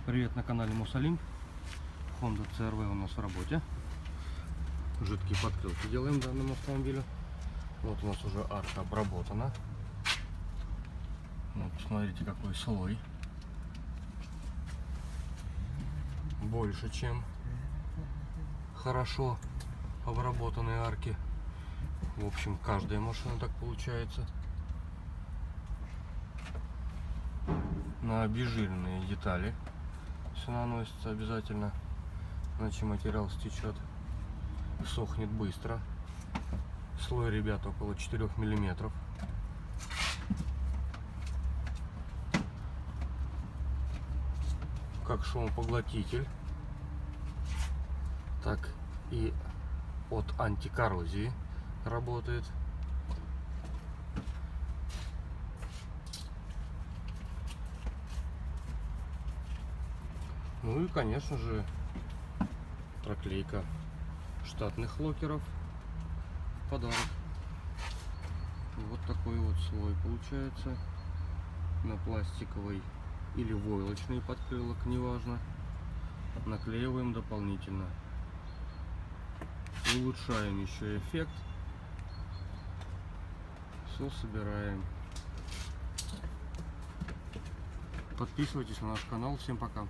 Привет на канале Мусалим. Honda CR-V у нас в работе. Жидкие подкрылки делаем данному автомобилю. Вот у нас уже арка обработана. Вот, посмотрите, какой слой. Больше, чем хорошо обработанные арки. В общем, каждая машина так получается. На обезжиренные детали все наносится обязательно, иначе материал стечет, сохнет быстро. Слой, ребят, около 4 миллиметров. Как шумопоглотитель, так и от антикоррозии работает. Ну и, конечно же, проклейка штатных локеров в подарок. Вот такой вот слой получается на пластиковый или войлочный подкрылок, неважно. Наклеиваем дополнительно. Улучшаем еще эффект. Все собираем. Подписывайтесь на наш канал. Всем пока.